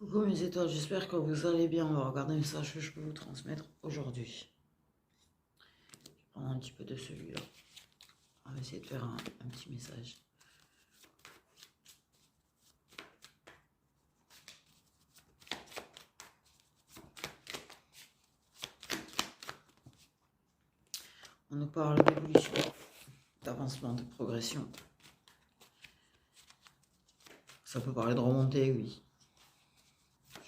Coucou mes étoiles, j'espère que vous allez bien. On va regarder un message que je peux vous transmettre aujourd'hui. Je vais prendre un petit peu de celui-là. On va essayer de faire un petit message. On nous parle d'évolution, d'avancement, de progression. Ça peut parler de remontée, oui.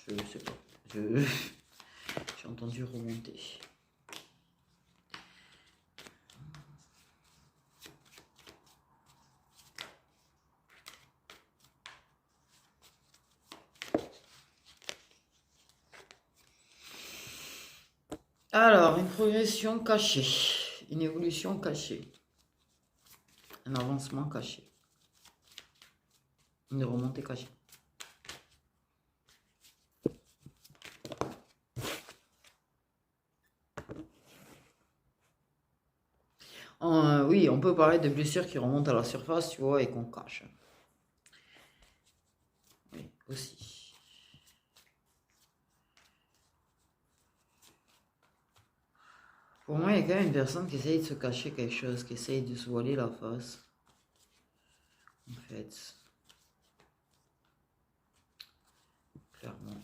Je sais pas. J'ai entendu remonter. Alors, une progression cachée, une évolution cachée, un avancement caché, une remontée cachée. Oui, on peut parler de blessures qui remontent à la surface, tu vois, et qu'on cache. Oui, aussi. Pour moi, il y a quand même une personne qui essaye de se cacher quelque chose, qui essaye de se voiler la face. En fait. Clairement.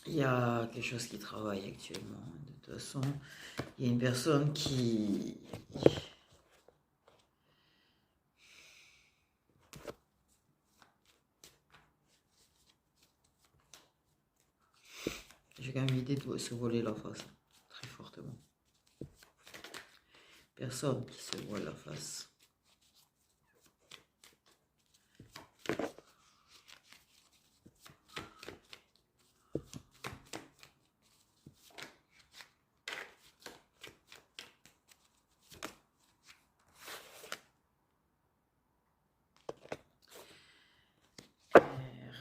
Il y a quelque chose qui travaille actuellement. De toute façon, il y a une personne qui... J'ai quand même l'idée de se voiler la face. Très fortement. Personne qui se voile la face.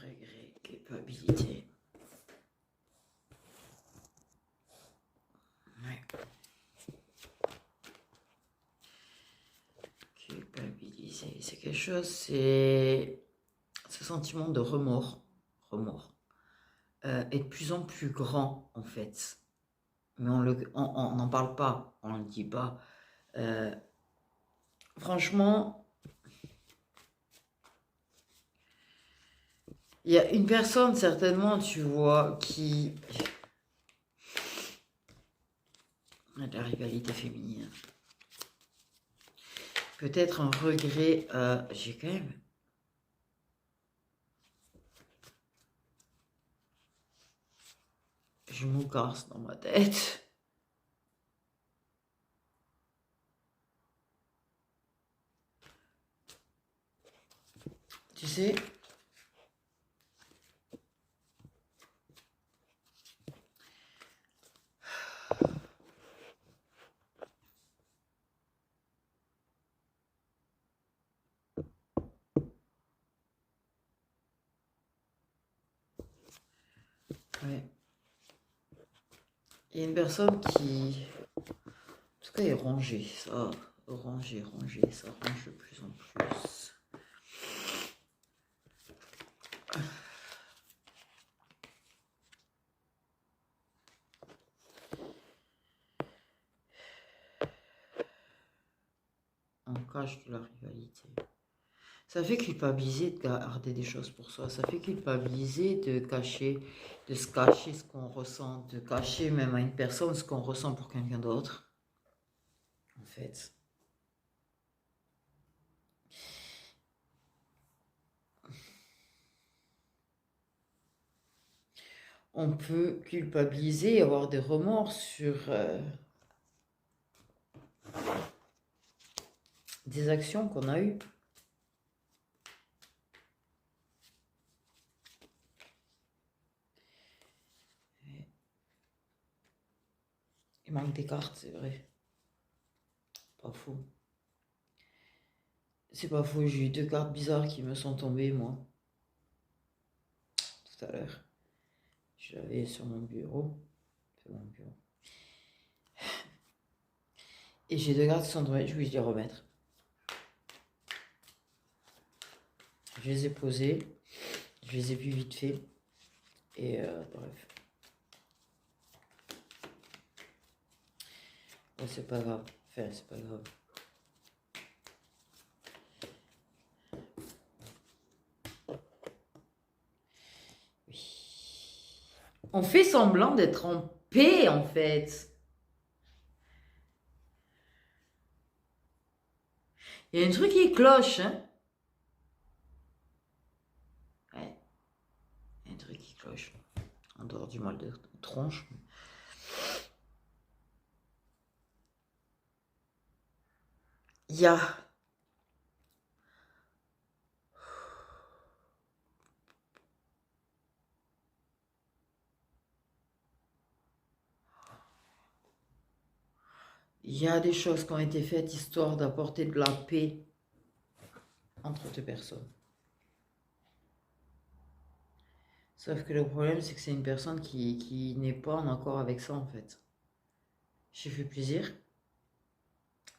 Regret, culpabilité. Ouais. Culpabiliser, c'est quelque chose, c'est ce sentiment de remords. Est de plus en plus grand, en fait. Mais on n'en parle pas, on ne le dit pas. Franchement, il y a une personne, certainement, tu vois, qui... a de la rivalité féminine. Peut-être un regret, j'ai quand même... Je me casse dans ma tête. Tu sais, ouais. Il y a une personne qui... En tout cas, est rangée, ça. Rangée, ça range de plus en plus. On cache de la rivalité. Ça fait culpabiliser de garder des choses pour soi. Ça fait culpabiliser de cacher, de se cacher ce qu'on ressent, de cacher même à une personne ce qu'on ressent pour quelqu'un d'autre. En fait. On peut culpabiliser et avoir des remords sur des actions qu'on a eues. Il manque des cartes, c'est vrai. Pas faux. C'est pas faux, j'ai eu deux cartes bizarres qui me sont tombées, moi. Tout à l'heure. Je l'avais sur mon bureau. C'est mon bureau. Et j'ai deux cartes qui sont tombées, je voulais les remettre. Je les ai posés. Je les ai vus vite fait. Et bref. Ouais, c'est pas grave. Enfin, c'est pas grave. Oui. On fait semblant d'être en paix, en fait. Il y a un truc qui cloche, hein. Ouais. Il y a un truc qui cloche. En dehors du mal de tronche. Il y a... Il y a des choses qui ont été faites histoire d'apporter de la paix entre deux personnes. Sauf que le problème, c'est que c'est une personne qui n'est pas en accord avec ça, en fait. J'ai fait plaisir,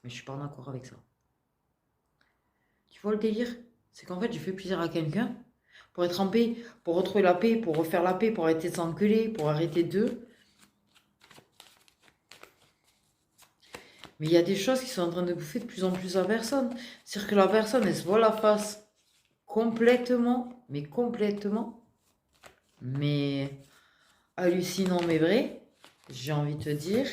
mais je suis pas en accord avec ça. Tu vois le délire? C'est qu'en fait, j'ai fait plaisir à quelqu'un pour être en paix, pour retrouver la paix, pour refaire la paix, pour arrêter de s'engueuler, pour arrêter d'eux. Mais il y a des choses qui sont en train de bouffer de plus en plus la personne. C'est-à-dire que la personne, elle se voit la face complètement, mais complètement, mais hallucinant, mais vrai. J'ai envie de te dire.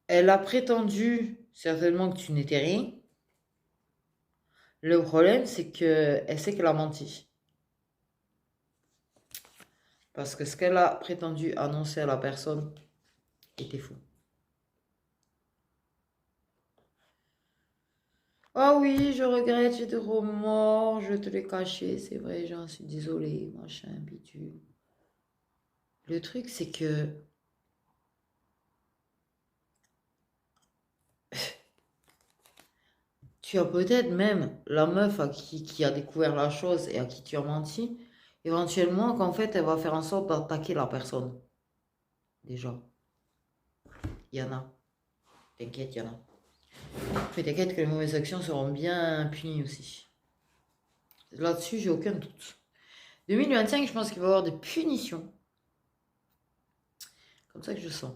Elle a prétendu certainement que tu n'étais rien. Le problème, c'est qu'elle sait qu'elle a menti. Parce que ce qu'elle a prétendu annoncer à la personne était faux. Ah oui, je regrette, j'ai des remords, je te l'ai caché, c'est vrai, j'en suis désolée, machin, bidule. Le truc, c'est que tu as peut-être même la meuf qui a découvert la chose et à qui tu as menti, éventuellement qu'en fait, elle va faire en sorte d'attaquer la personne. Déjà. Il y en a. T'inquiète, il y en a. Mais t'inquiète que les mauvaises actions seront bien punies aussi. Là-dessus, j'ai aucun doute. 2025, je pense qu'il va y avoir des punitions. Comme ça que je sens.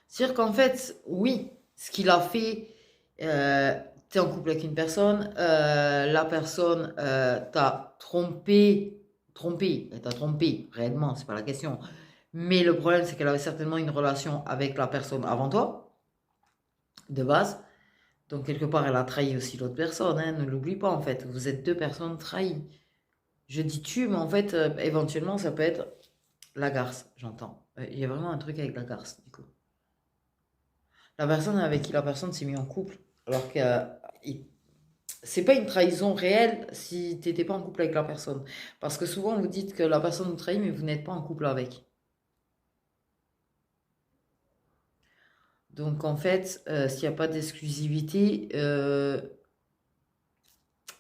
C'est-à-dire qu'en fait, oui, ce qu'il a fait, t'es en couple avec une personne, la personne t'a trompé, elle t'a trompé, réellement, c'est pas la question. Mais le problème, c'est qu'elle avait certainement une relation avec la personne avant toi, de base. Donc, quelque part, elle a trahi aussi l'autre personne, hein, ne l'oublie pas, en fait. Vous êtes deux personnes trahies. Je dis tu, mais en fait, éventuellement, ça peut être la garce, j'entends. Il y a vraiment un truc avec la garce, du coup. La personne avec qui la personne s'est mise en couple, alors que c'est pas une trahison réelle si t'étais pas en couple avec la personne. Parce que souvent, vous dites que la personne vous trahit, mais vous n'êtes pas en couple avec. Donc, en fait, s'il n'y a pas d'exclusivité,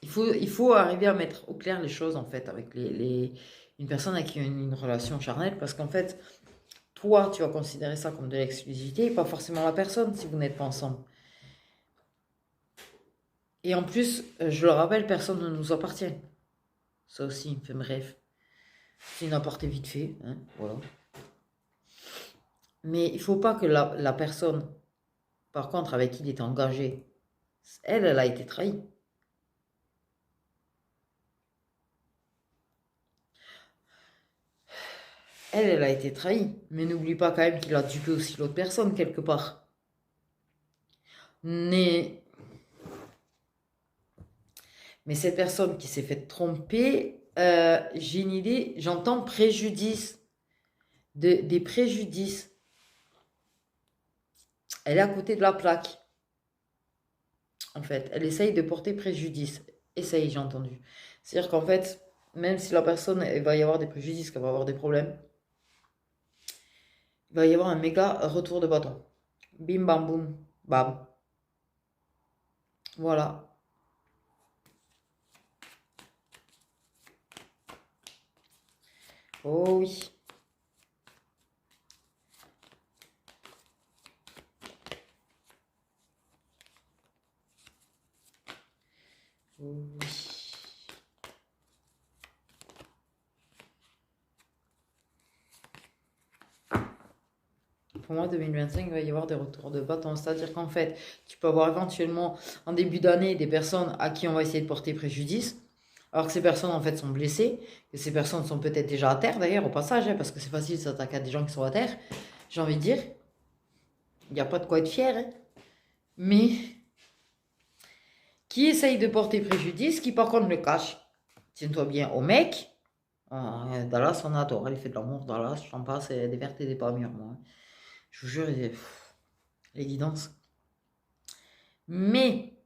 il faut arriver à mettre au clair les choses, en fait, avec une personne avec qui il y a une relation charnelle, parce qu'en fait, toi, tu vas considérer ça comme de l'exclusivité, et pas forcément la personne, si vous n'êtes pas ensemble. Et en plus, je le rappelle, personne ne nous appartient. Ça aussi, enfin bref. C'est une aparté vite fait, hein, voilà. Mais il faut pas que la personne, par contre, avec qui il était engagé, elle a été trahie. Elle a été trahie. Mais n'oublie pas quand même qu'il a dupé aussi l'autre personne quelque part. Mais cette personne qui s'est fait tromper, j'ai une idée, j'entends préjudice, des préjudices. Elle est à côté de la plaque. En fait, elle essaye de porter préjudice. Essaye, j'ai entendu. C'est-à-dire qu'en fait, même si la personne, il va y avoir des préjudices, qu'elle va avoir des problèmes, il va y avoir un méga retour de bâton. Bim bam boum, bam. Voilà. Oh oui. Oui. Pour moi, 2025, il va y avoir des retours de bâton. C'est-à-dire qu'en fait, tu peux avoir éventuellement en début d'année des personnes à qui on va essayer de porter préjudice, alors que ces personnes en fait sont blessées, que ces personnes sont peut-être déjà à terre d'ailleurs au passage, hein, parce que c'est facile de s'attaquer à des gens qui sont à terre. J'ai envie de dire, il n'y a pas de quoi être fier, hein. Mais qui essaye de porter préjudice, qui par contre le cache. Tiens-toi bien au mec. Dallas, on adore. Elle fait de l'amour, Dallas, j'en passe, c'est des vertes et des pas mûres, moi. Je vous jure, l'évidence. Mais,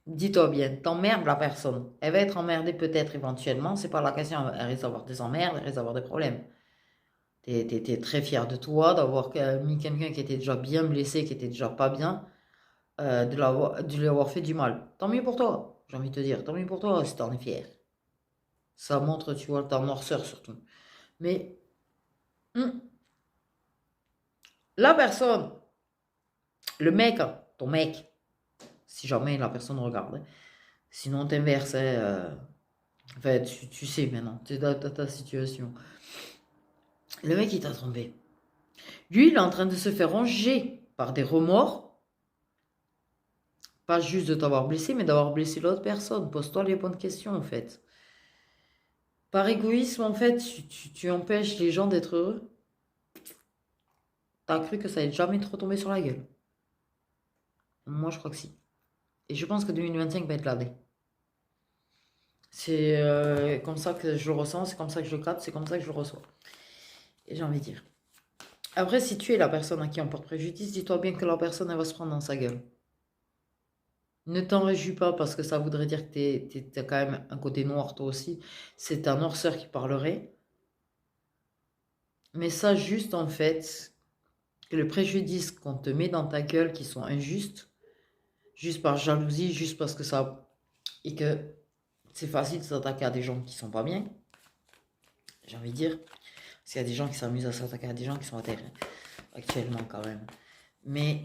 dis-toi bien, t'emmerdes la personne. Elle va être emmerdée peut-être éventuellement, c'est pas la question. Elle risque d'avoir des emmerdes, elle risque d'avoir des problèmes. T'es très fier de toi, d'avoir mis quelqu'un qui était déjà bien blessé, qui était déjà pas bien, de lui avoir fait du mal. Tant mieux pour toi, j'ai envie de te dire. Tant mieux pour toi si t'en es fier. Ça montre, tu vois, ta noirceur surtout. Mais hum, la personne, le mec, hein, ton mec, si jamais la personne regarde, hein, sinon t'inverses, hein, enfin, tu sais maintenant, tu es dans ta situation. Le mec, il t'a trompé. Lui, il est en train de se faire ronger par des remords, pas juste de t'avoir blessé, mais d'avoir blessé l'autre personne. Pose-toi les bonnes questions, en fait. Par égoïsme, en fait, tu empêches les gens d'être heureux. T'as cru que ça allait jamais te retomber sur la gueule. Moi, je crois que si. Et je pense que 2025 va être l'année. C'est comme ça que je le ressens, c'est comme ça que je le capte, c'est comme ça que je le reçois. Et j'ai envie de dire. Après, si tu es la personne à qui on porte préjudice, dis-toi bien que la personne, elle va se prendre dans sa gueule. Ne t'en réjouis pas parce que ça voudrait dire que t'as quand même un côté noir toi aussi. C'est ta noirceur qui parlerait. Mais ça juste en fait, que le préjudice qu'on te met dans ta gueule qui sont injustes, juste par jalousie, juste parce que ça... Et que c'est facile de s'attaquer à des gens qui sont pas bien, j'ai envie de dire. Parce qu'il y a des gens qui s'amusent à s'attaquer à des gens qui sont à terre, actuellement quand même. Mais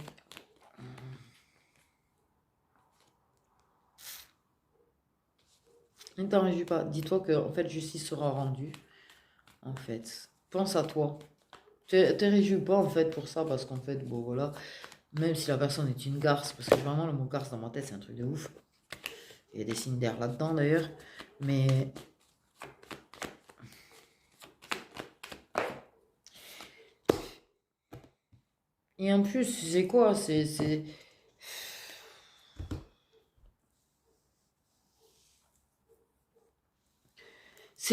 ne t'en réjouis pas. Dis-toi que en fait, justice sera rendue. En fait, pense à toi. Te réjouis pas en fait pour ça parce qu'en fait, bon voilà, même si la personne est une garce, parce que vraiment le mot garce dans ma tête c'est un truc de ouf. Il y a des signes d'air là-dedans d'ailleurs, mais et en plus, c'est quoi? C'est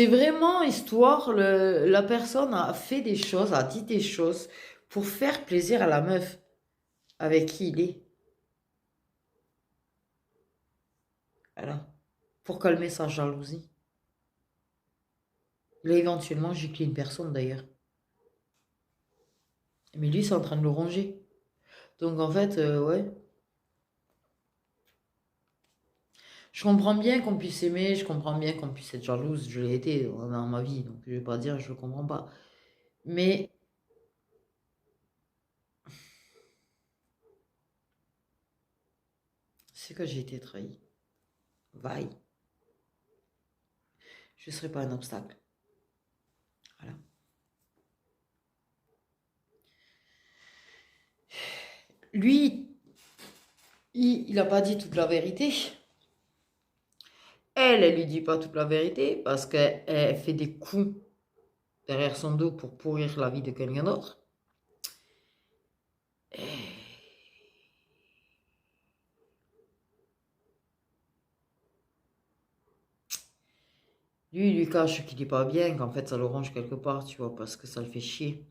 vraiment histoire, la personne a fait des choses, a dit des choses pour faire plaisir à la meuf avec qui il est. Voilà. Pour calmer sa jalousie. Il a éventuellement giclé une personne d'ailleurs. Mais lui, c'est en train de le ronger. Donc en fait, ouais. Je comprends bien qu'on puisse aimer, je comprends bien qu'on puisse être jalouse. Je l'ai été dans ma vie, donc je vais pas dire je ne comprends pas. Mais c'est que j'ai été trahi. Vaille. Je ne serai pas un obstacle. Voilà. Lui, il n'a pas dit toute la vérité. Elle lui dit pas toute la vérité parce qu'elle fait des coups derrière son dos pour pourrir la vie de quelqu'un d'autre. Lui, il lui cache qu'il est pas bien, qu'en fait ça le ronge quelque part, tu vois, parce que ça le fait chier.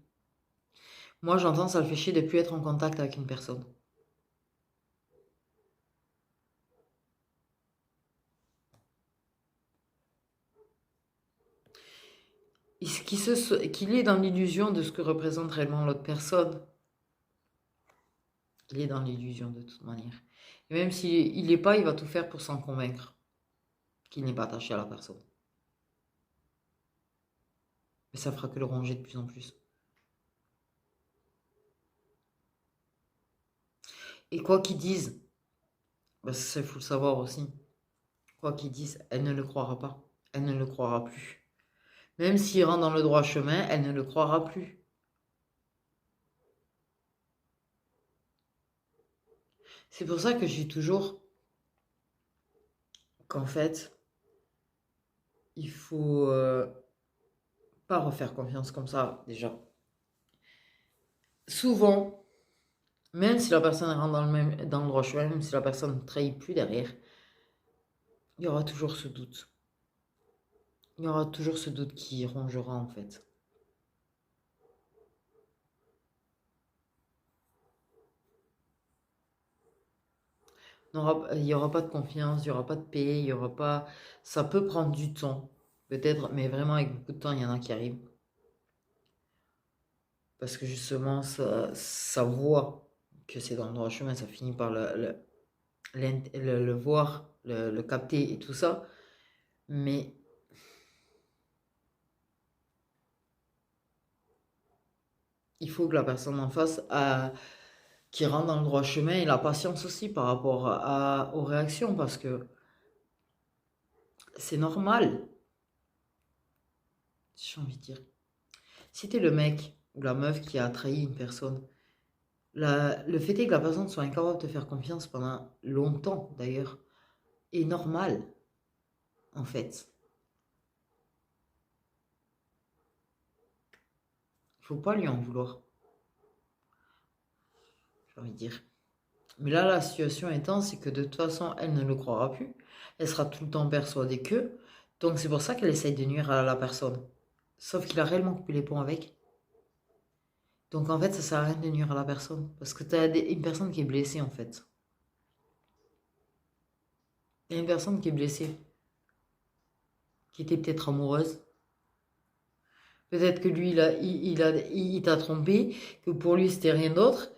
Moi, j'entends ça le fait chier de plus être en contact avec une personne. Qu'il est dans l'illusion de ce que représente réellement l'autre personne. Il est dans l'illusion de toute manière. Et même s'il n'est pas, il va tout faire pour s'en convaincre qu'il n'est pas attaché à la personne. Mais ça fera que le ronger de plus en plus. Et quoi qu'ils disent, ça, il faut le savoir aussi. Quoi qu'ils disent, elle ne le croira pas. Elle ne le croira plus. Même s'il rentre dans le droit chemin, elle ne le croira plus. C'est pour ça que je dis toujours qu'en fait, il faut pas refaire confiance comme ça, déjà. Souvent, même si la personne rentre dans le droit chemin, même si la personne ne trahit plus derrière, il y aura toujours ce doute. Il y aura toujours ce doute qui rongera en fait. Il n'y aura pas de confiance, il n'y aura pas de paix, il y aura pas. Ça peut prendre du temps, peut-être, mais vraiment avec beaucoup de temps, il y en a qui arrivent. Parce que justement, ça voit que c'est dans le droit chemin, ça finit par le voir, le capter et tout ça. Mais il faut que la personne en face qui rentre dans le droit chemin ait la patience aussi par rapport aux réactions parce que c'est normal, j'ai envie de dire. Si t'es le mec ou la meuf qui a trahi une personne, le fait est que la personne soit incapable de te faire confiance pendant longtemps d'ailleurs est normal en fait. Il faut pas lui en vouloir, j'ai envie de dire. Mais là, la situation étant, c'est que de toute façon, elle ne le croira plus. Elle sera tout le temps persuadée que. Donc c'est pour ça qu'elle essaye de nuire à la personne. Sauf qu'il a réellement coupé les ponts avec. Donc en fait, ça sert à rien de nuire à la personne. Parce que tu as une personne qui est blessée en fait. Il y a une personne qui est blessée. Qui était peut-être amoureuse. Peut-être que lui, il t'a trompé. Que pour lui, c'était rien d'autre.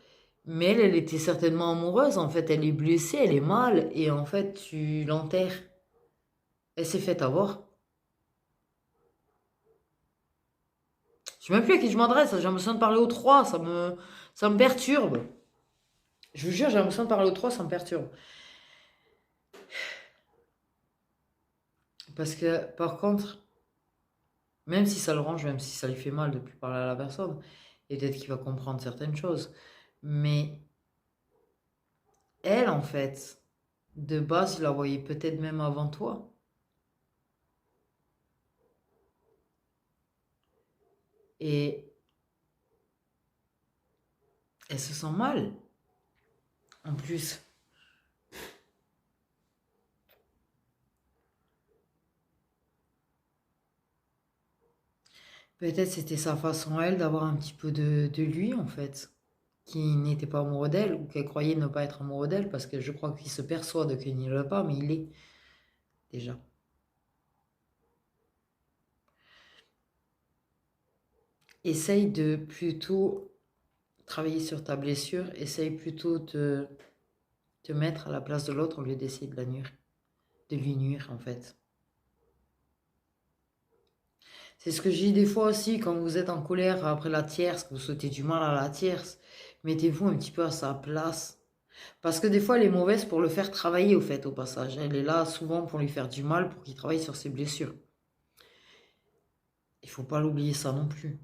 Mais elle était certainement amoureuse. En fait, elle est blessée, elle est mal. Et en fait, tu l'enterres. Elle s'est faite avoir. Je sais même plus à qui je m'adresse. J'ai l'impression de parler aux trois. Ça me perturbe. Je vous jure, j'ai l'impression de parler aux trois. Ça me perturbe. Parce que, par contre, même si ça le range, même si ça lui fait mal de plus parler à la personne, et peut-être qu'il va comprendre certaines choses. Mais elle, en fait, de base, il la voyait peut-être même avant toi. Et elle se sent mal. En plus, peut-être c'était sa façon, elle, d'avoir un petit peu de lui, en fait. Qui n'était pas amoureux d'elle, ou qu'elle croyait ne pas être amoureux d'elle, parce que je crois qu'il se persuade qu'il n'y l'est pas, mais il est, déjà. Essaye de plutôt travailler sur ta blessure, essaye plutôt de te mettre à la place de l'autre au lieu d'essayer de la nuire, de lui nuire en fait. C'est ce que je dis des fois aussi quand vous êtes en colère après la tierce, que vous souhaitez du mal à la tierce, mettez-vous un petit peu à sa place. Parce que des fois elle est mauvaise pour le faire travailler au fait au passage. Elle est là souvent pour lui faire du mal, pour qu'il travaille sur ses blessures. Il faut pas l'oublier ça non plus.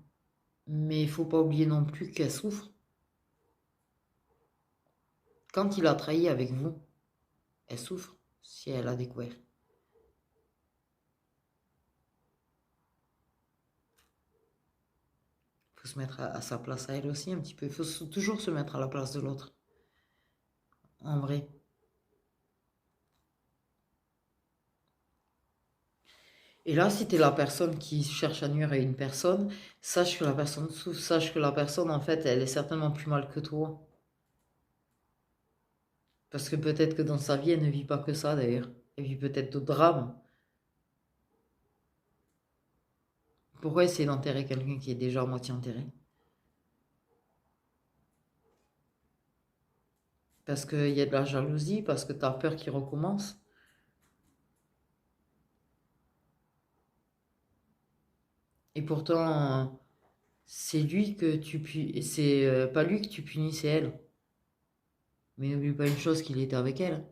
Mais il faut pas oublier non plus qu'elle souffre. Quand il a trahi avec vous, elle souffre si elle a découvert. Il faut se mettre à sa place à elle aussi un petit peu. Il faut toujours se mettre à la place de l'autre. En vrai. Et là, si tu es la personne qui cherche à nuire à une personne, sache que la personne souffre, sache que la personne, en fait, elle est certainement plus mal que toi. Parce que peut-être que dans sa vie, elle ne vit pas que ça, d'ailleurs. Elle vit peut-être d'autres drames. Pourquoi essayer d'enterrer quelqu'un qui est déjà à moitié enterré? Parce qu'il y a de la jalousie, parce que tu as peur qu'il recommence. Et pourtant, c'est lui que tu punis. C'est pas lui que tu punis, c'est elle. Mais n'oublie pas une chose, qu'il était avec elle.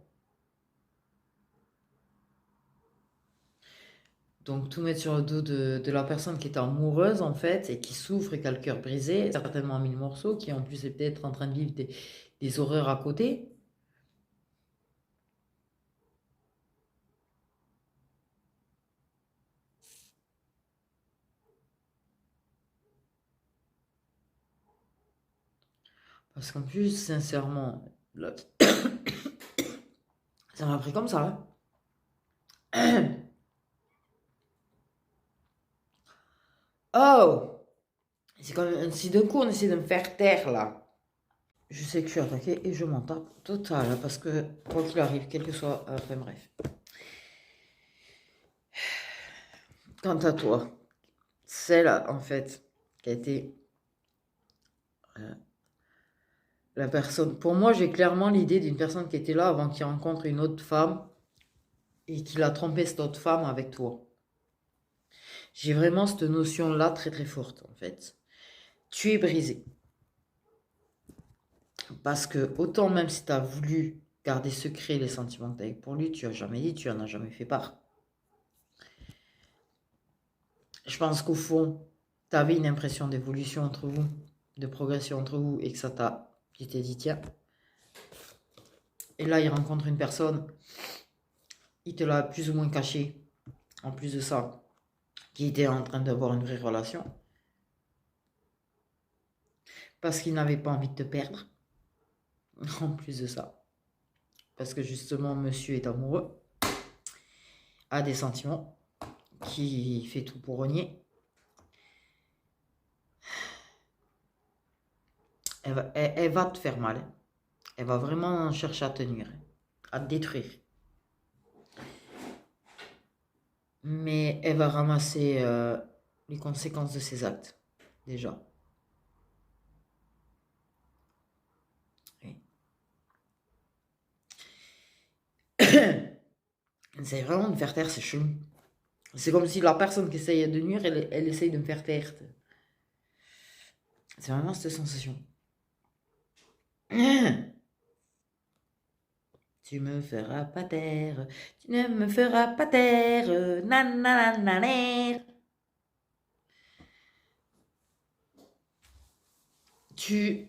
Donc, tout mettre sur le dos de la personne qui est amoureuse, en fait, et qui souffre et qui a le cœur brisé, certainement en mille morceaux, qui en plus est peut-être en train de vivre des horreurs à côté. Parce qu'en plus, sincèrement, là, ça m'a pris comme ça. Hein. Oh! C'est quand même, si d'un coup on essaie de me faire taire là, je sais que je suis attaquée et je m'en tape total, hein, parce que quoi qu'il arrive, quel que soit, enfin bref. Quant à toi, celle en fait qui a été euh, la personne. Pour moi, j'ai clairement l'idée d'une personne qui était là avant qu'il rencontre une autre femme et qu'il a trompé cette autre femme avec toi. J'ai vraiment cette notion-là très très forte en fait. Tu es brisé. Parce que autant même si tu as voulu garder secret les sentiments que tu avais pour lui, tu n'as jamais dit, tu n'en as jamais fait part. Je pense qu'au fond, tu avais une impression d'évolution entre vous, de progression entre vous, et que ça t'a... Tu t'es dit, tiens. Et là, il rencontre une personne, il te l'a plus ou moins caché, en plus de ça, qui était en train d'avoir une vraie relation, parce qu'il n'avait pas envie de te perdre, en plus de ça. Parce que justement, monsieur est amoureux, a des sentiments, qui fait tout pour renier. Elle va te faire mal. Elle va vraiment chercher à te nuire, à te détruire. Mais elle va ramasser les conséquences de ses actes, déjà. Oui. C'est vraiment de me faire taire, c'est chelou. C'est comme si la personne qui essayait de nuire, elle essaye de me faire taire. C'est vraiment cette sensation. Tu me feras pas taire, tu ne me feras pas taire, nananananer. Tu... De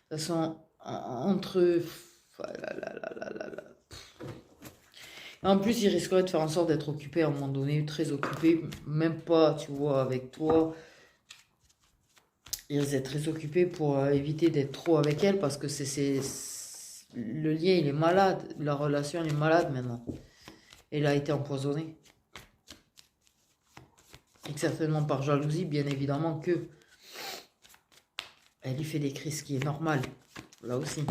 toute façon, entre... En plus, il risquerait de faire en sorte d'être occupé à un moment donné, très occupé, même pas, tu vois, avec toi. Il risque d'être très occupé pour éviter d'être trop avec elle parce que le lien, il est malade, la relation, elle est malade maintenant. Elle a été empoisonnée. Et certainement par jalousie, bien évidemment que elle lui fait des crises, ce qui est normal. Là aussi,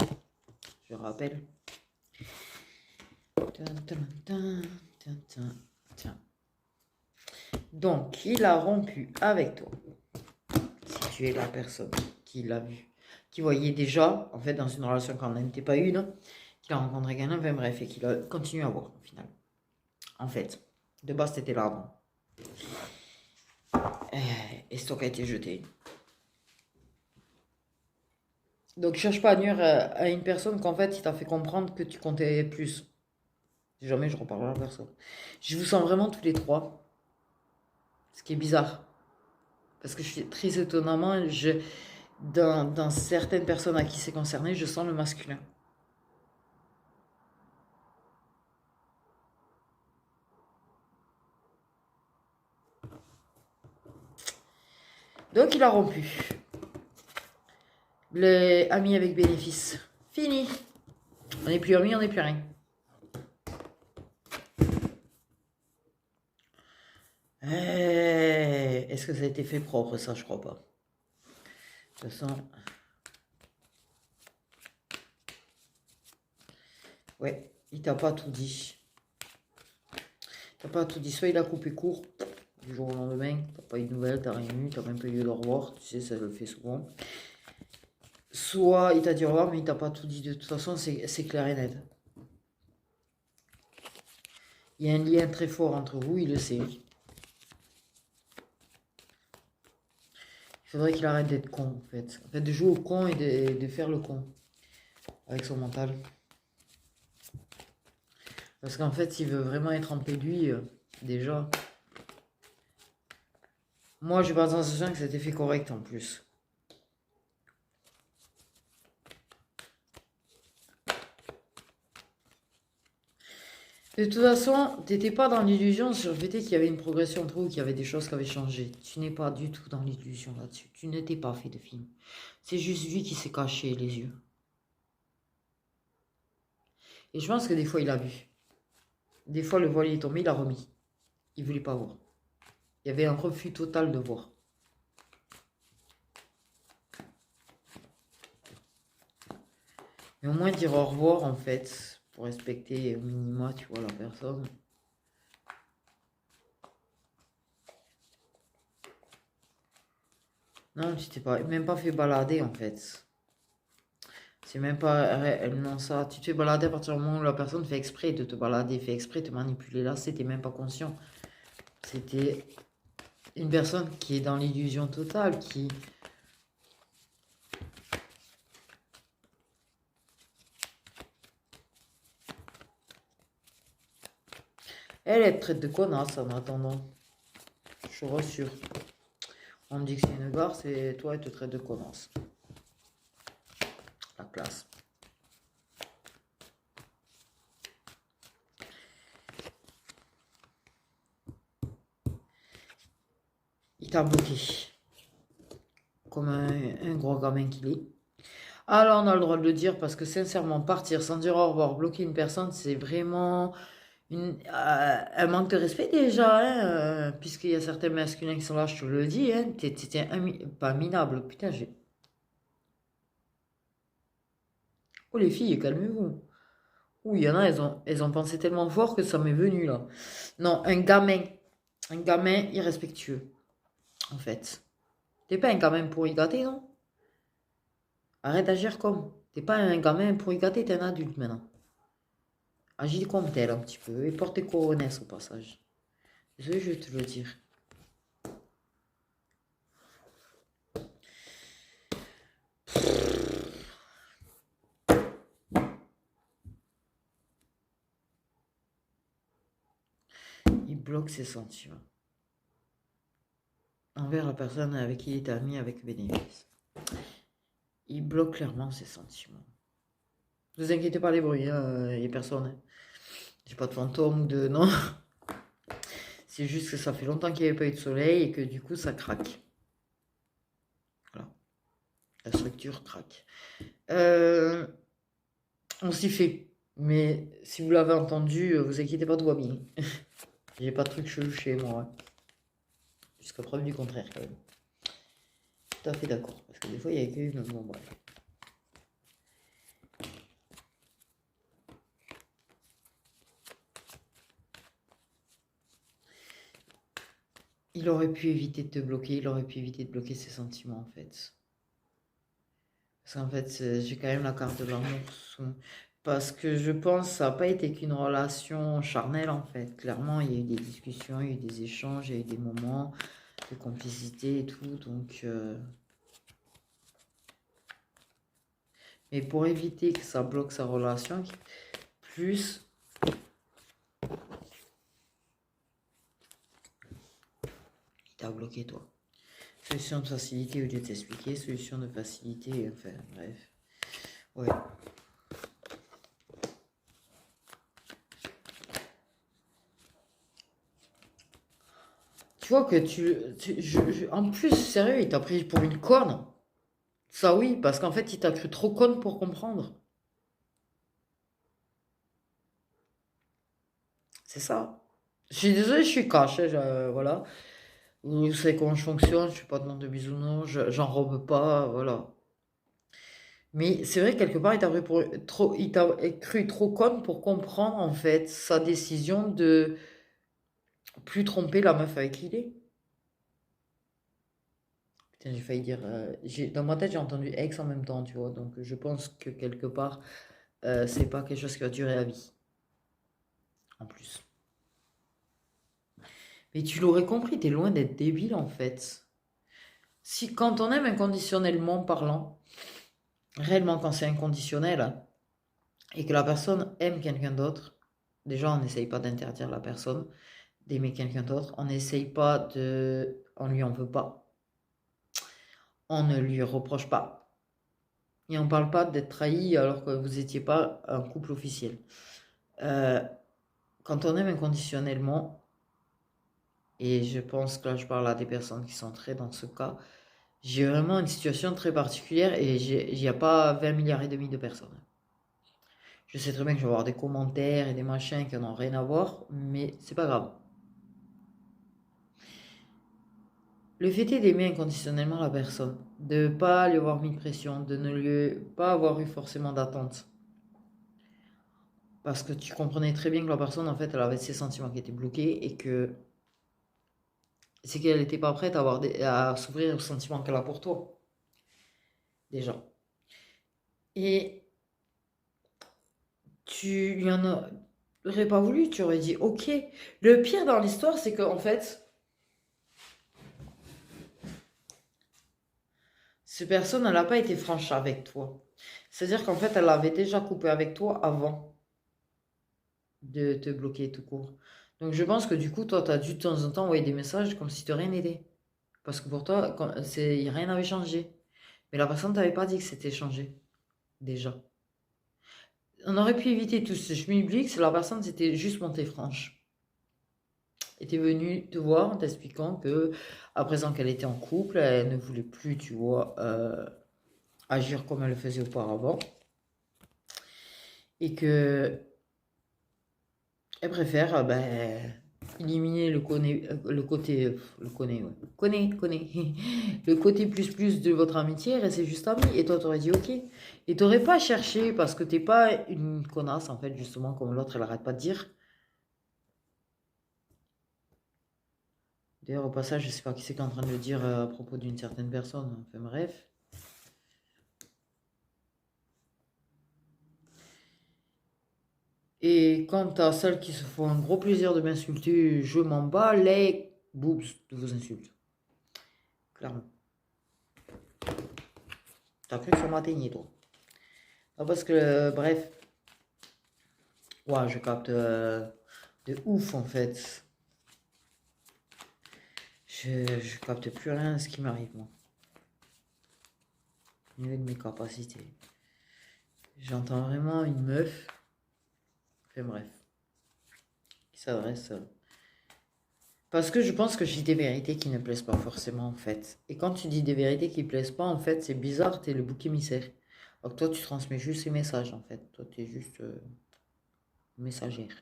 je rappelle. Donc, il a rompu avec toi. Si tu es la personne qui l'a vu, qui voyait déjà, en fait, dans une relation quand même n'était pas une, qu'il a rencontré quelqu'un, enfin bref, et qu'il a continué à voir, au final. En fait, de base, t'étais là avant. Et stock a été jeté. Donc, cherche pas à nuire à une personne qu'en fait, il t'a fait comprendre que tu comptais plus. Si jamais je reparle à la personne. Je vous sens vraiment tous les trois. Ce qui est bizarre. Parce que je suis très étonnamment, dans certaines personnes à qui c'est concerné, je sens le masculin. Donc, il a rompu. Les amis avec bénéfice. Fini. On n'est plus amis, on n'est plus rien. Est-ce que ça a été fait propre, ça? Je crois pas. De toute façon... Ouais, il t'a pas tout dit. T'as pas tout dit. Soit il a coupé court, du jour au lendemain, t'as pas eu de nouvelles, t'as rien eu, t'as même pas eu de au revoir, tu sais, ça le fait souvent. Soit il t'a dit au revoir, mais il t'a pas tout dit. De toute façon, c'est clair et net. Il y a un lien très fort entre vous, il le sait. Il faudrait qu'il arrête d'être con, en fait. En fait, de jouer au con et de faire le con avec son mental. Parce qu'en fait, s'il veut vraiment être en paix de lui, déjà. Moi, j'ai pas la sensation que c'était fait correct en plus. De toute façon, t'étais pas dans l'illusion sur le fait qu'il y avait une progression entre vous, qu'il y avait des choses qui avaient changé. Tu n'es pas du tout dans l'illusion là-dessus. Tu n'étais pas fait de film. C'est juste lui qui s'est caché les yeux. Et je pense que des fois, il a vu. Des fois, le voile est tombé, il a remis. Il voulait pas voir. Il y avait un refus total de voir. Mais au moins dire au revoir, en fait, pour respecter au minima, tu vois, la personne. Non, tu t'es pas, même pas fait balader, en fait. C'est même pas non ça. Tu te fais balader à partir du moment où la personne fait exprès de te balader, fait exprès de te manipuler. Là, c'était même pas conscient. C'était une personne qui est dans l'illusion totale, qui... Elle traite de connasse en attendant. Je suis rassure. On me dit que c'est une gare, c'est toi, elle te traite de connasse. La classe. Il t'a bloqué. Comme un gros gamin qu'il est. Alors on a le droit de le dire parce que sincèrement, partir sans dire au revoir, bloquer une personne, c'est vraiment un manque de respect déjà, hein, puisqu'il y a certains masculins qui sont là, je te le dis, hein, t'es pas minable, putain, j'ai... Oh les filles, calmez-vous. Ouh, il y en a, elles ont pensé tellement fort que ça m'est venu là. Non, un gamin irrespectueux, en fait. T'es pas un gamin pour y gâter, non? Arrête d'agir comme. T'es pas un gamin pour y gâter, t'es un adulte maintenant. Agis comme tel un petit peu et porte tes coronesses au passage. Désolé, je vais te le dire. Il bloque ses sentiments envers la personne avec qui il est ami avec bénéfice. Il bloque clairement ses sentiments. Ne vous inquiétez pas les bruits, il n'y a personne. Hein. J'ai pas de fantôme ou de... Non. C'est juste que ça fait longtemps qu'il n'y avait pas eu de soleil et que du coup ça craque. Voilà. La structure craque. On s'y fait. Mais si vous l'avez entendu, vous inquiétez pas, tout va bien. J'ai pas de truc chelou chez moi. Hein. Jusqu'à preuve du contraire quand même. Tout à fait d'accord. Parce que des fois il y a que une... Bon bref. Il aurait pu éviter de te bloquer, il aurait pu éviter de bloquer ses sentiments en fait. Parce qu'en fait, j'ai quand même la carte de l'amour sous... Parce que je pense que ça n'a pas été qu'une relation charnelle en fait. Clairement, il y a eu des discussions, il y a eu des échanges, il y a eu des moments de complicité et tout. Donc, mais pour éviter que ça bloque sa relation, plus... Il t'a bloqué toi. Solution de facilité au lieu de t'expliquer. Solution de facilité, enfin bref. Ouais. Tu vois que en plus, sérieux, il t'a pris pour une conne. Ça oui, parce qu'en fait, il t'a cru trop conne pour comprendre. C'est ça. Je suis désolée, je suis cash, hein, voilà. Vous savez comment je fonctionne, je suis pas de monde de bisounours, j'enrobe pas, voilà. Mais c'est vrai, quelque part, il t'a cru trop conne pour comprendre, en fait, sa décision de plus tromper la meuf avec qui il est. Putain, j'ai failli dire... dans ma tête, j'ai entendu ex en même temps, tu vois. Donc, je pense que quelque part, c'est pas quelque chose qui va durer à vie. En plus. Mais tu l'aurais compris, t'es loin d'être débile, en fait. Si, quand on aime inconditionnellement parlant, réellement quand c'est inconditionnel, et que la personne aime quelqu'un d'autre, Déjà, on n'essaye pas d'interdire la personne d'aimer quelqu'un d'autre. On n'essaye pas de... On lui en veut pas. On ne lui reproche pas. Et on parle pas d'être trahi alors que vous n'étiez pas un couple officiel. Quand on aime inconditionnellement, et je pense que là je parle à des personnes qui sont très dans ce cas, j'ai vraiment une situation très particulière et il n'y a pas 20 milliards et demi de personnes. Je sais très bien que je vais avoir des commentaires et des machins qui n'ont rien à voir, mais c'est pas grave. Le fait est d'aimer inconditionnellement la personne, de ne pas lui avoir mis de pression, de ne lui pas avoir eu forcément d'attente. Parce que tu comprenais très bien que la personne, en fait, elle avait ses sentiments qui étaient bloqués et que c'est qu'elle n'était pas prête à s'ouvrir aux sentiments qu'elle a pour toi, déjà. Et tu lui en aurais pas voulu, tu aurais dit ok. Le pire dans l'histoire, c'est qu'en fait, cette personne, elle n'a pas été franche avec toi. C'est-à-dire qu'en fait, elle avait déjà coupé avec toi avant de te bloquer tout court. Donc je pense que du coup, toi, tu as dû de temps en temps envoyer des messages comme si de rien n'était. Parce que pour toi, rien n'avait changé. Mais la personne t'avait pas dit que c'était changé, déjà. On aurait pu éviter tout ce schmilblick si la personne s'était juste montée franche. Était venue te voir en t'expliquant que, à présent qu'elle était en couple, elle ne voulait plus, tu vois, agir comme elle le faisait auparavant. Et que elle préfère éliminer le côté plus de votre amitié et rester juste amis. Et toi, t'aurais dit ok. Et t'aurais pas cherché parce que t'es pas une connasse, en fait, justement, comme l'autre, elle arrête pas de dire. D'ailleurs, au passage, je sais pas qui c'est qui est en train de le dire à propos d'une certaine personne. Enfin, bref. Et quant à celles qui se font un gros plaisir de m'insulter, je m'en bats les boobs de vos insultes. Clairement. T'as cru que ça m'atteignait, toi. Ah, parce que, bref. Ouais, je capte de ouf, en fait. Je capte plus rien de ce qui m'arrive, moi. Au niveau de mes capacités. J'entends vraiment une meuf. Enfin, bref. Qui s'adresse. Parce que je pense que je dis des vérités qui ne plaisent pas forcément, en fait. Et quand tu dis des vérités qui ne plaisent pas, en fait, c'est bizarre, t'es le bouc émissaire. Alors que toi, tu transmets juste ces messages, en fait. Toi, t'es juste messagère.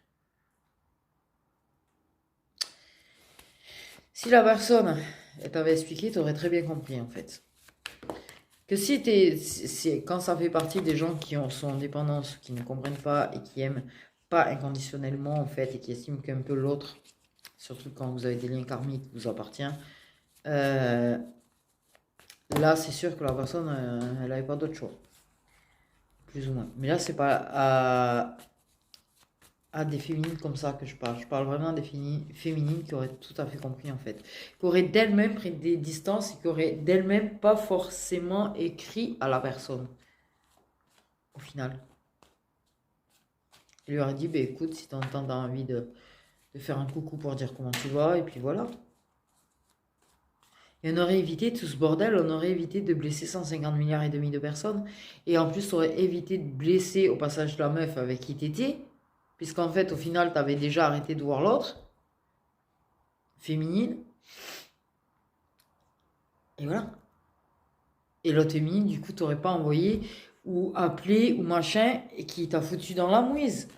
Si la personne, elle t'avait expliqué, t'aurais très bien compris, en fait. Que quand ça fait partie des gens qui sont en dépendance, qui ne comprennent pas et qui aiment pas inconditionnellement, en fait, et qui estiment qu'un peu l'autre, surtout quand vous avez des liens karmiques qui vous appartiennent, là, c'est sûr que la personne, elle n'avait pas d'autre choix. Plus ou moins. Mais là, c'est pas à des féminines comme ça que je parle. Je parle vraiment des féminines qui auraient tout à fait compris, en fait. Qui auraient d'elles-mêmes pris des distances et qui auraient d'elles-mêmes pas forcément écrit à la personne. Au final. Il lui aurait dit, bah, écoute, si t'as envie de faire un coucou pour dire comment tu vas, et puis voilà. Et on aurait évité tout ce bordel, on aurait évité de blesser 150 milliards et demi de personnes. Et en plus, on aurait évité de blesser au passage la meuf avec qui t'étais. Puisqu'en fait, au final, t'avais déjà arrêté de voir l'autre. Féminine. Et voilà. Et l'autre féminine, du coup, t'aurais pas envoyé ou appelé ou machin et qui t'a foutu dans la mouise.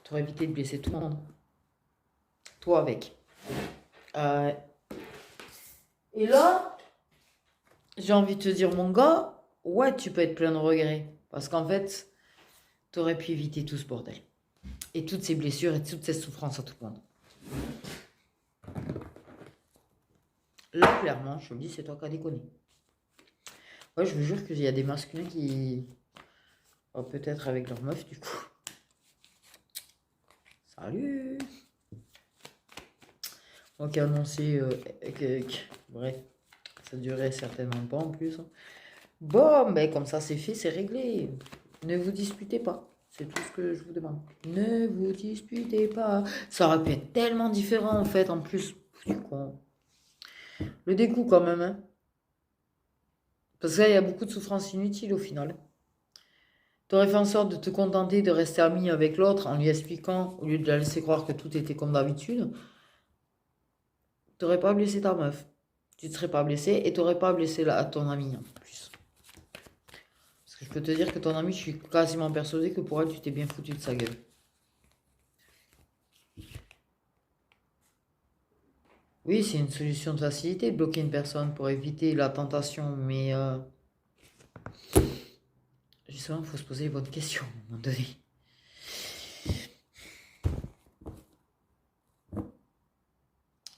T'aurais évité de blesser tout le monde. Toi avec. Et là, j'ai envie de te dire, mon gars, ouais, tu peux être plein de regrets. Parce qu'en fait, t'aurais pu éviter tout ce bordel. Et toutes ces blessures et toutes ces souffrances à tout le monde. Là, clairement, je te le dis, c'est toi qui as déconné. Ouais, je vous jure qu'il y a des masculins qui... Oh, peut-être avec leur meuf, du coup. Salut. Moi qui ai annoncé bref, ça durait certainement pas en plus. Bon, ben comme ça c'est fait, c'est réglé. Ne vous disputez pas. C'est tout ce que je vous demande. Ne vous disputez pas. Ça aurait pu être tellement différent en fait, en plus. Du con. Le dégoût quand même, hein. Parce que là, il y a beaucoup de souffrance inutile au final. T'aurais fait en sorte de te contenter de rester ami avec l'autre en lui expliquant, au lieu de la laisser croire que tout était comme d'habitude. T'aurais pas blessé ta meuf. Tu te serais pas blessé et t'aurais pas blessé ton ami en plus. Parce que je peux te dire que ton ami, je suis quasiment persuadé que pour elle, tu t'es bien foutu de sa gueule. Oui, c'est une solution de facilité de bloquer une personne pour éviter la tentation, mais justement, il faut se poser les bonnes questions à un moment donné.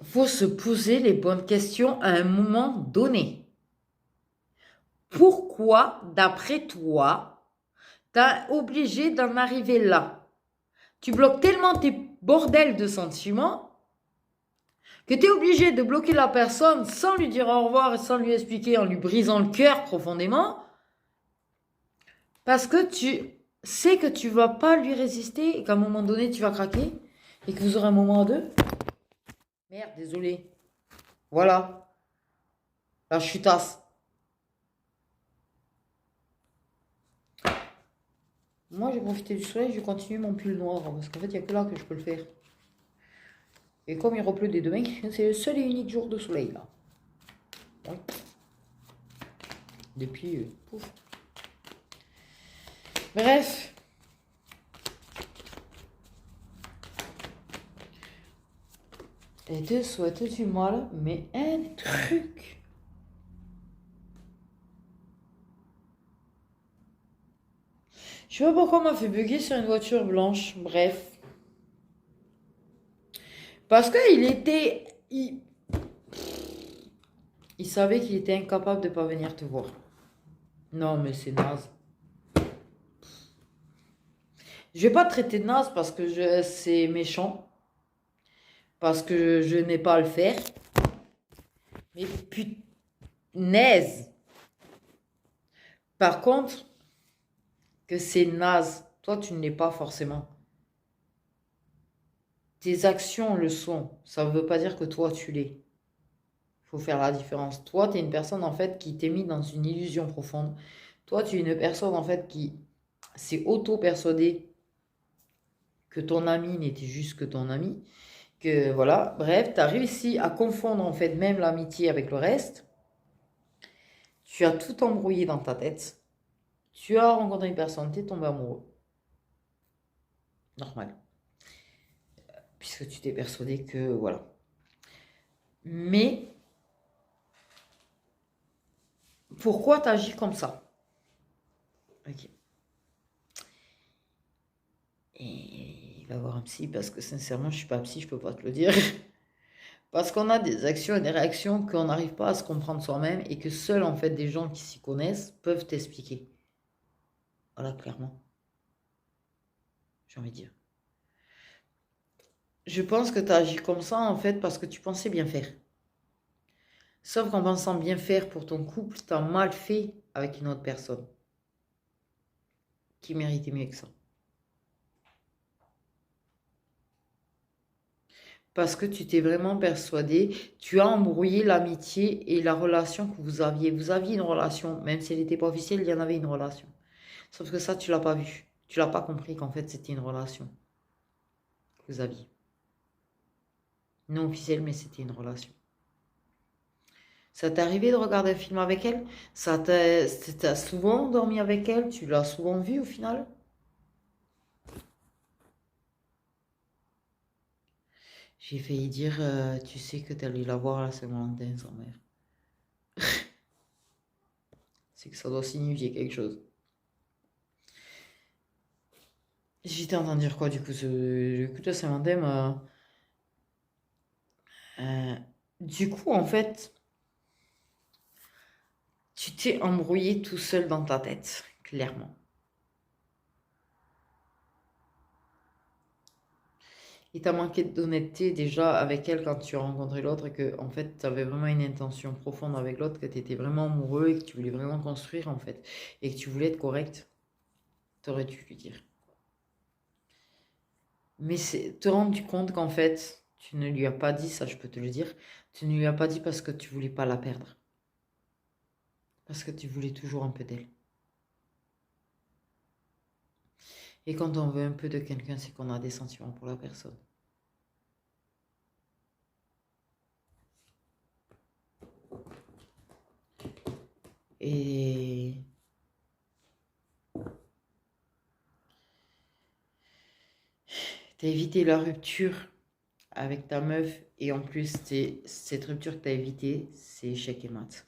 Il faut se poser les bonnes questions à un moment donné. Pourquoi, d'après toi, t'as obligé d'en arriver là? Tu bloques tellement tes bordels de sentiments que tu es obligé de bloquer la personne sans lui dire au revoir et sans lui expliquer, en lui brisant le cœur profondément, parce que tu sais que tu vas pas lui résister et qu'à un moment donné tu vas craquer et que vous aurez un moment à deux. Merde, désolé. Voilà. La chutasse. Moi, j'ai profité du soleil, je continue mon pull noir parce qu'en fait, il n'y a que là que je peux le faire. Et comme il repleut dès demain, c'est le seul et unique jour de soleil là. Ouais. Depuis, pouf. Bref. Et te souhaite du mal, mais un truc. Je sais pas pourquoi on m'a fait bugger sur une voiture blanche. Bref. Parce qu'il était... Il savait qu'il était incapable de pas venir te voir. Non, mais c'est naze. Je vais pas te traiter de naze parce que c'est méchant. Parce que je n'ai pas à le faire. Mais punaise. Par contre, que c'est naze. Toi, tu ne l'es pas forcément. Tes actions le sont. Ça ne veut pas dire que toi, tu l'es. Il faut faire la différence. Toi, tu es une personne, en fait, qui t'est mise dans une illusion profonde. Toi, tu es une personne, en fait, qui s'est auto-persuadée que ton ami n'était juste que ton ami. Que, voilà. Bref, tu as réussi à confondre, en fait, même l'amitié avec le reste. Tu as tout embrouillé dans ta tête. Tu as rencontré une personne, tu es tombé amoureux. Normal. Puisque tu t'es persuadé que, voilà. Mais pourquoi tu agis comme ça? Ok. Et il va voir un psy parce que sincèrement, je suis pas psy, je peux pas te le dire. Parce qu'on a des actions et des réactions qu'on n'arrive pas à se comprendre soi-même et que seuls en fait des gens qui s'y connaissent peuvent t'expliquer. Voilà, clairement. J'ai envie de dire. Je pense que tu as agi comme ça en fait parce que tu pensais bien faire. Sauf qu'en pensant bien faire pour ton couple, tu as mal fait avec une autre personne qui méritait mieux que ça. Parce que tu t'es vraiment persuadé, tu as embrouillé l'amitié et la relation que vous aviez. Vous aviez une relation, même si elle n'était pas officielle, il y en avait une relation. Sauf que ça, tu l'as pas vu. Tu l'as pas compris qu'en fait, c'était une relation que vous aviez. Non officielle, mais c'était une relation. Ça t'est arrivé de regarder un film avec elle? T'as souvent dormi avec elle? Tu l'as souvent vue au final? J'ai failli dire, tu sais que t'allais la voir à la Saint-Valentin sans mère. C'est que ça doit signifier quelque chose. J'étais en train de dire quoi du coup? Le coup de Saint-Valentin, du coup, en fait, tu t'es embrouillé tout seul dans ta tête, clairement. Et t'as manqué d'honnêteté déjà avec elle quand tu as rencontré l'autre et que, en fait, tu avais vraiment une intention profonde avec l'autre, que tu étais vraiment amoureux et que tu voulais vraiment construire, en fait, et que tu voulais être correct. T'aurais dû lui dire. Mais c'est te rendre compte qu'en fait, tu ne lui as pas dit, ça je peux te le dire, tu ne lui as pas dit parce que tu voulais pas la perdre. Parce que tu voulais toujours un peu d'elle. Et quand on veut un peu de quelqu'un, c'est qu'on a des sentiments pour la personne. Et t'as évité la rupture avec ta meuf et en plus cette rupture que t'as évitée, c'est échec et mat.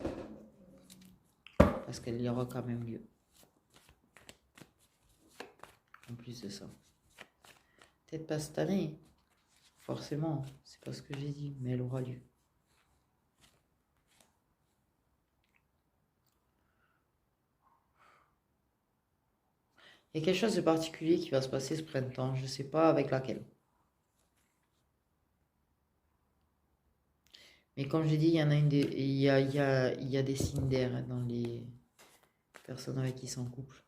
Parce qu'elle y aura quand même lieu. En plus de ça. Peut-être pas cette année, forcément, c'est pas ce que j'ai dit, mais elle aura lieu. Il y a quelque chose de particulier qui va se passer ce printemps, je sais pas avec laquelle. Mais comme j'ai dit, il y en a il y a des signes d'air dans les personnes avec qui sont en couple.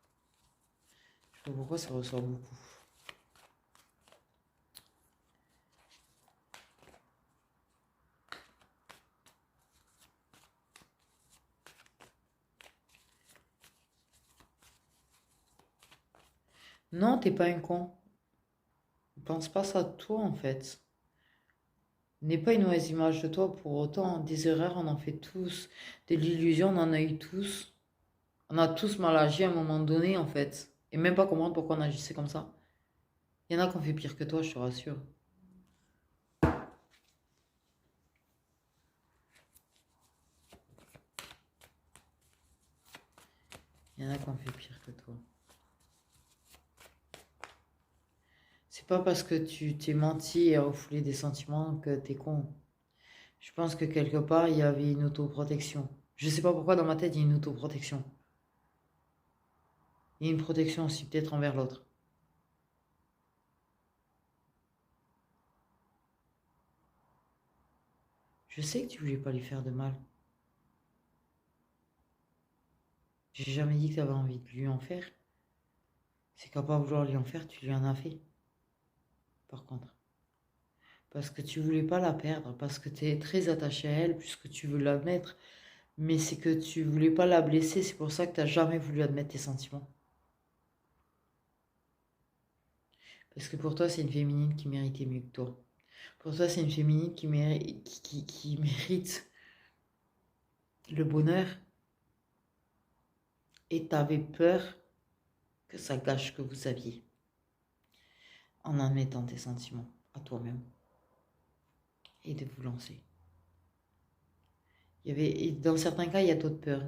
Je sais pas pourquoi ça ressort beaucoup. Non, t'es pas un con. Ne pense pas ça de toi en fait. N'aie pas une mauvaise image de toi pour autant. Des erreurs, on en fait tous. De l'illusion, on en a eu tous. On a tous mal agi à un moment donné en fait. Et même pas comprendre pourquoi on agissait comme ça. Il y en a qui ont fait pire que toi, je te rassure. Il y en a qui ont fait pire que toi. C'est pas parce que tu t'es menti et refoulé des sentiments que t'es con. Je pense que quelque part, il y avait une autoprotection. Je sais pas pourquoi dans ma tête, il y a une autoprotection. Il y a une protection aussi peut-être envers l'autre. Je sais que tu voulais pas lui faire de mal. J'ai jamais dit que tu avais envie de lui en faire. C'est qu'à pas vouloir lui en faire, tu lui en as fait. Par contre. Parce que tu voulais pas la perdre, parce que tu es très attaché à elle, puisque tu veux l'admettre. Mais c'est que tu voulais pas la blesser, c'est pour ça que tu n'as jamais voulu admettre tes sentiments. Parce que pour toi, c'est une féminine qui méritait mieux que toi. Pour toi, c'est une féminine qui mérite le bonheur. Et tu avais peur que ça gâche ce que vous aviez. En admettant tes sentiments à toi-même. Et de vous lancer. Et dans certains cas, il y a d'autres peurs.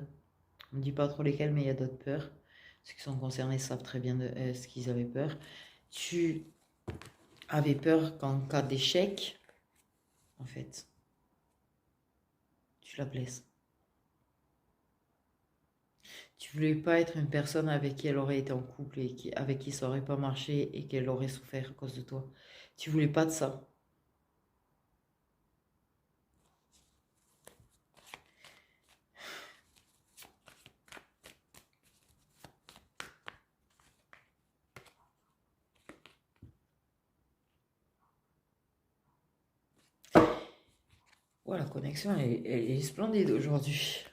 On ne dit pas trop lesquelles, mais il y a d'autres peurs. Ceux qui sont concernés savent très bien de ce qu'ils avaient peur. Tu avais peur qu'en cas d'échec, en fait, tu la blesses. Tu voulais pas être une personne avec qui elle aurait été en couple et avec qui ça aurait pas marché et qu'elle aurait souffert à cause de toi. Tu voulais pas de ça. Ouais, la connexion, elle est splendide aujourd'hui.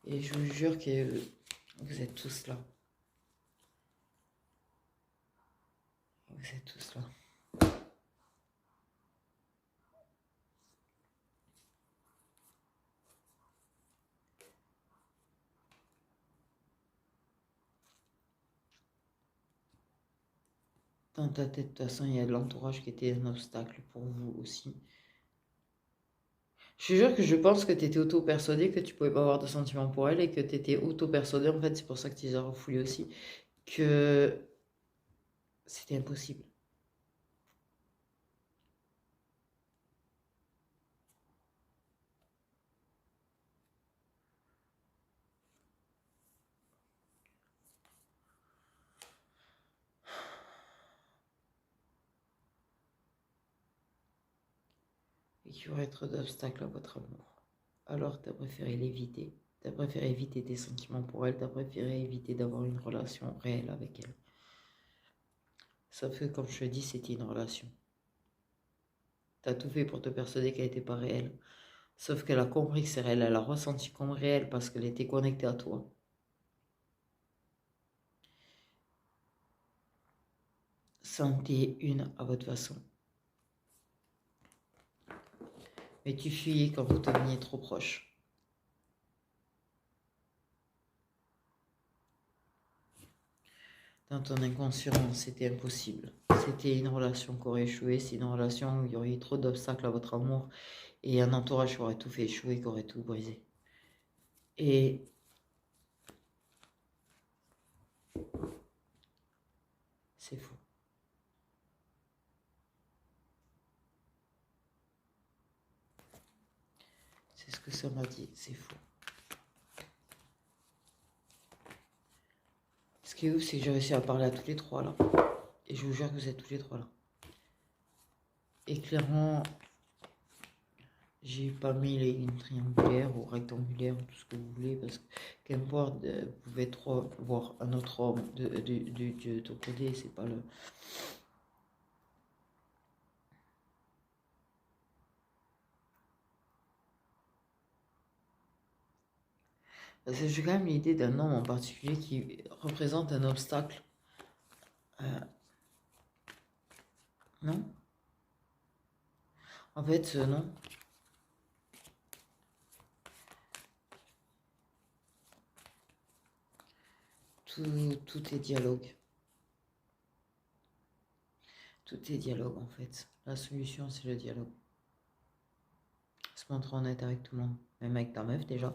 Et je vous jure que vous êtes tous là. Vous êtes tous là. Dans ta tête, de toute façon, il y a de l'entourage qui était un obstacle pour vous aussi. Je te jure que je pense que tu étais auto-persuadé que tu pouvais pas avoir de sentiments pour elle et que tu étais auto-persuadé, en fait, c'est pour ça que tu les as refoulés aussi, que c'était impossible. Et qu'il y aurait trop d'obstacles à votre amour. Alors tu as préféré l'éviter. Tu as préféré éviter tes sentiments pour elle, tu as préféré éviter d'avoir une relation réelle avec elle. Sauf que, comme je te dis, c'était une relation. Tu as tout fait pour te persuader qu'elle n'était pas réelle. Sauf qu'elle a compris que c'est réel, elle a ressenti comme réel parce qu'elle était connectée à toi. Sentez une à votre façon. Mais tu fuyais quand vous deveniez trop proche. Dans ton inconscient, c'était impossible. C'était une relation qui aurait échoué, c'est une relation où il y aurait eu trop d'obstacles à votre amour et un entourage qui aurait tout fait échouer, qui aurait tout brisé. Et c'est faux. C'est ce que ça m'a dit, c'est faux. Ce qui est ouf, c'est que j'ai réussi à parler à tous les trois là. Et je vous jure que vous êtes tous les trois là. Et clairement, j'ai pas mis les lignes triangulaires ou rectangulaires, tout ce que vous voulez, parce que qu'importe, vous pouvez trop voir un autre homme de ton côté, c'est pas le... Parce que j'ai quand même l'idée d'un homme en particulier qui représente un obstacle. Non? En fait, non. Tout est dialogue. Tout est dialogue, en fait. La solution, c'est le dialogue. Se montrer honnête avec tout le monde. Même avec ta meuf, déjà.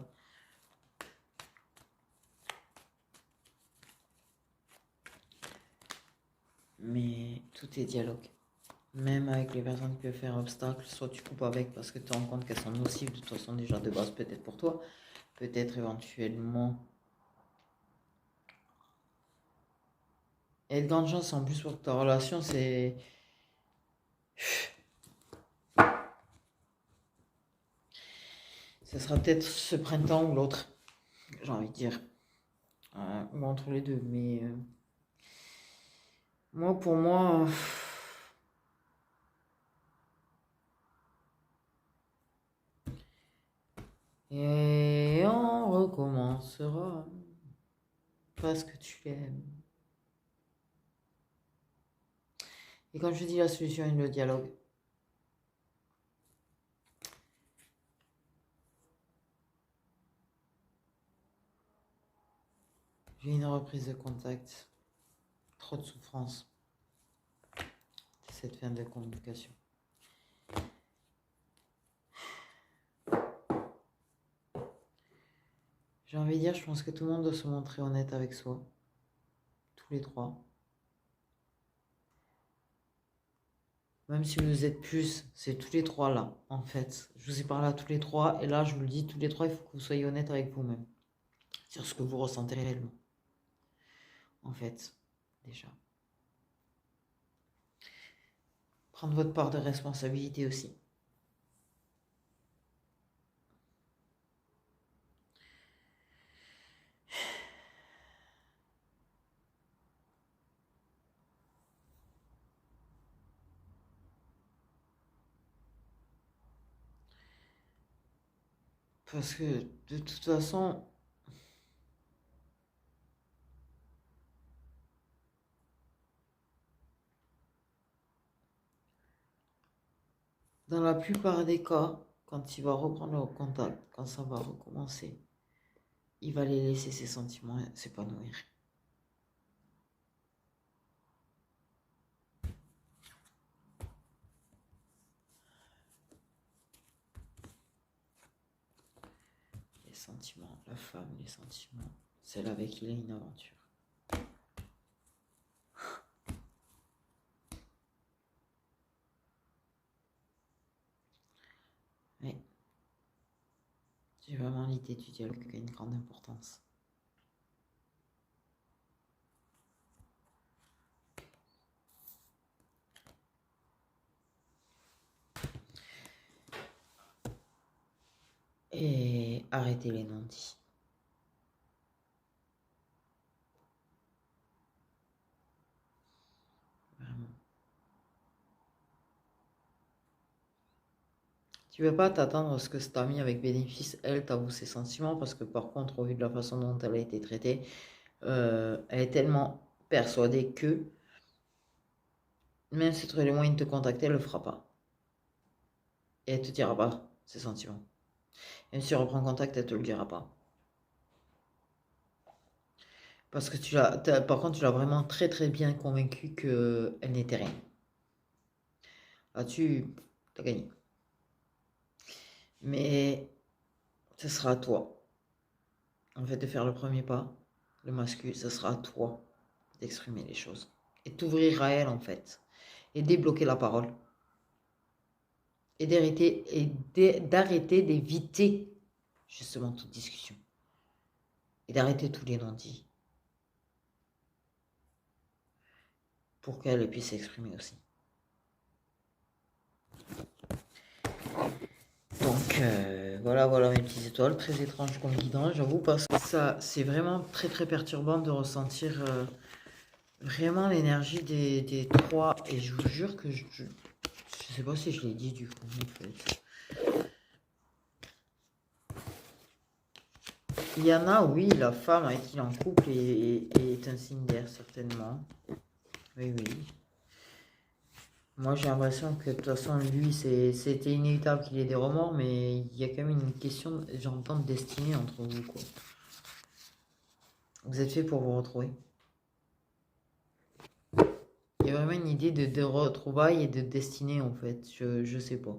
Mais tout est dialogue. Même avec les personnes qui peuvent faire obstacle, soit tu coupes avec parce que tu te rends compte qu'elles sont nocives de toute façon déjà de base, peut-être pour toi, peut-être éventuellement. Et de grandes chances en plus pour que ta relation, c'est... Ça sera peut-être ce printemps ou l'autre, j'ai envie de dire. Ou entre les deux, mais... moi, pour moi... Et on recommencera parce que tu l'aimes. Et comme je dis, la solution est le dialogue. J'ai une reprise de contact. Trop de souffrance. Cette fin de communication. J'ai envie de dire, je pense que tout le monde doit se montrer honnête avec soi. Tous les trois. Même si vous êtes plus, c'est tous les trois là, en fait. Je vous ai parlé à tous les trois, et là, je vous le dis, tous les trois, il faut que vous soyez honnête avec vous-même. Sur ce que vous ressentez réellement. En fait, déjà. Prendre votre part de responsabilité aussi. Parce que, de toute façon, dans la plupart des cas, quand il va reprendre le contact, quand ça va recommencer, il va les laisser ses sentiments s'épanouir. Les sentiments, la femme, les sentiments, celle avec qui il a une aventure. Oui. J'ai vraiment l'idée du dialogue qui a une grande importance. Et arrêtez les non-dits. Vraiment. Tu ne peux pas t'attendre à ce que cette amie avec bénéfice, elle, t'avoue ses sentiments, parce que par contre, au vu de la façon dont elle a été traitée, elle est tellement persuadée que, même si tu aurais les moyens de te contacter, elle ne le fera pas. Et elle te dira pas ses sentiments. Même si elle reprend contact, elle te le dira pas. Parce que par contre, tu l'as vraiment très très bien convaincu qu'elle n'était rien. Là-dessus, t'as gagné. Mais ce sera à toi, en fait, de faire le premier pas, le masculin, ce sera à toi d'exprimer les choses. Et t'ouvrir à elle, en fait. Et débloquer la parole. Et d'arrêter d'éviter, justement, toute discussion. Et d'arrêter tous les non-dits. Pour qu'elle puisse s'exprimer aussi. Donc voilà mes petites étoiles, très étrange comme guidance, j'avoue, parce que ça, c'est vraiment très très perturbant de ressentir vraiment l'énergie des trois. Et je vous jure que je sais pas si je l'ai dit du coup, en fait. Il y en a, oui, la femme avec qui il est en couple est un signe d'air, certainement. Oui, oui. Moi, j'ai l'impression que de toute façon, lui, c'était inévitable qu'il ait des remords, mais il y a quand même une question, j'entends, de destinée entre vous, quoi. Vous êtes fait pour vous retrouver. Il y a vraiment une idée de retrouvailles et de destinée, en fait. Je sais pas.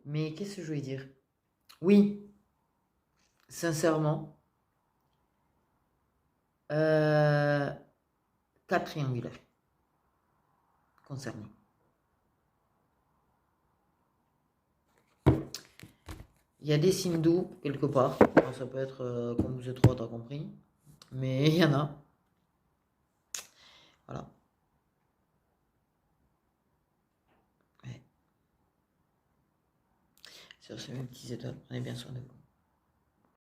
Mais qu'est-ce que je voulais dire? Oui, sincèrement, 4 triangulaires concernés. Il y a des signes doux quelque part. Alors, ça peut être comme vous êtes trois, t'as compris. Mais il y en a. Voilà. Ouais. Sur ces mêmes petites étoiles, prenez bien soin de vous.